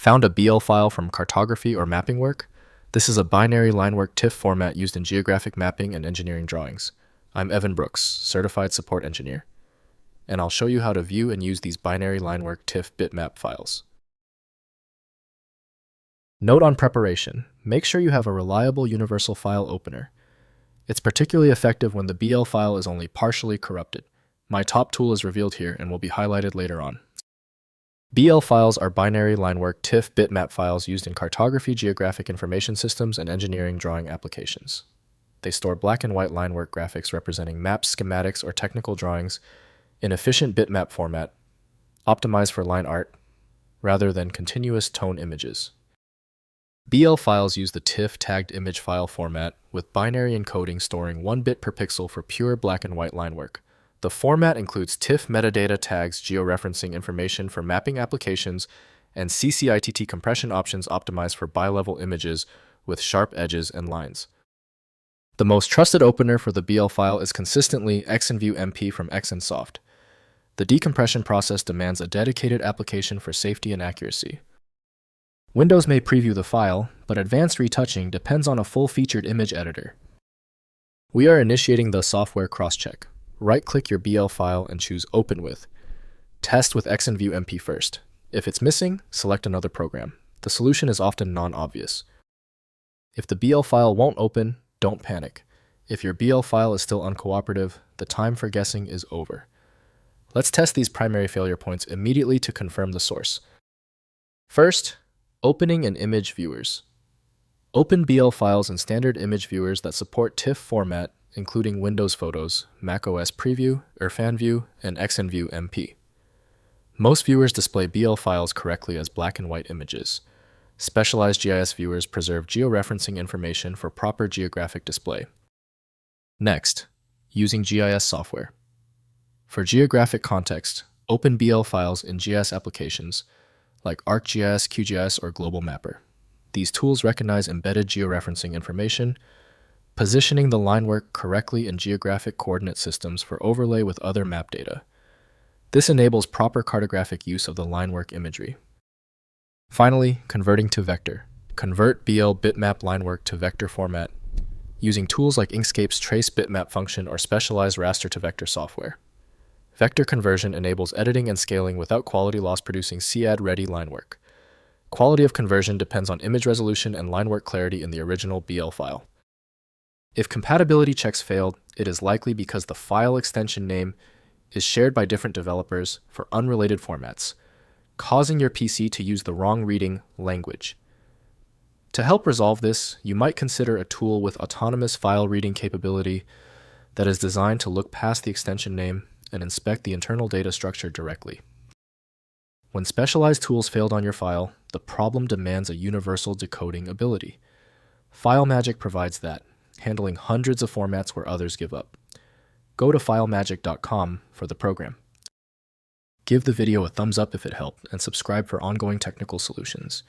Found a BL file from cartography or mapping work? This is a binary Linework TIFF format used in geographic mapping and engineering drawings. I'm Evan Brooks, Certified Support Engineer, and I'll show you how to view and use these binary Linework TIFF Bitmap files. Note on preparation: make sure you have a reliable universal file opener. It's particularly effective when the BL file is only partially corrupted. My top tool is revealed here and will be highlighted later on. BL files are binary Linework TIFF bitmap files used in cartography, geographic information systems, and engineering drawing applications. They store black and white Linework graphics representing maps, schematics, or technical drawings in efficient bitmap format, optimized for line art, rather than continuous tone images. BL files use the TIFF tagged image file format with binary encoding storing 1 bit per pixel for pure black and white line work. The format includes TIFF metadata tags, georeferencing information for mapping applications, and CCITT compression options optimized for bilevel images with sharp edges and lines. The most trusted opener for the BL file is consistently ExonView MP from ExonSoft. The decompression process demands a dedicated application for safety and accuracy. Windows may preview the file, but advanced retouching depends on a full-featured image editor. We are initiating the software cross-check. Right-click your BL file and choose Open With. Test with ExonView MP first. If it's missing, select another program. The solution is often non-obvious. If the BL file won't open, don't panic. If your BL file is still uncooperative, the time for guessing is over. Let's test these primary failure points immediately to confirm the source. First, opening and image viewers. Open BL files in standard image viewers that support TIFF format, including Windows Photos, macOS Preview, IrfanView, and ExonView MP. Most viewers display BL files correctly as black and white images. Specialized GIS viewers preserve georeferencing information for proper geographic display. Next, using GIS software. For geographic context, open BL files in GIS applications like ArcGIS, QGIS, or Global Mapper. These tools recognize embedded georeferencing information, positioning the line work correctly in geographic coordinate systems for overlay with other map data. This enables proper cartographic use of the line work imagery. Finally, converting to vector. Convert BL bitmap line work to vector format using tools like Inkscape's trace bitmap function or specialized raster to vector software. Vector conversion enables editing and scaling without quality loss, producing CAD-ready line work. Quality of conversion depends on image resolution and line work clarity in the original BL file. If compatibility checks failed, it is likely because the file extension name is shared by different developers for unrelated formats, causing your PC to use the wrong reading language. To help resolve this, you might consider a tool with autonomous file reading capability that is designed to look past the extension name and inspect the internal data structure directly. When specialized tools failed on your file, the problem demands a universal decoding ability. FileMagick provides that, handling hundreds of formats where others give up. Go to filemagick.com for the program. Give the video a thumbs up if it helped, and subscribe for ongoing technical solutions.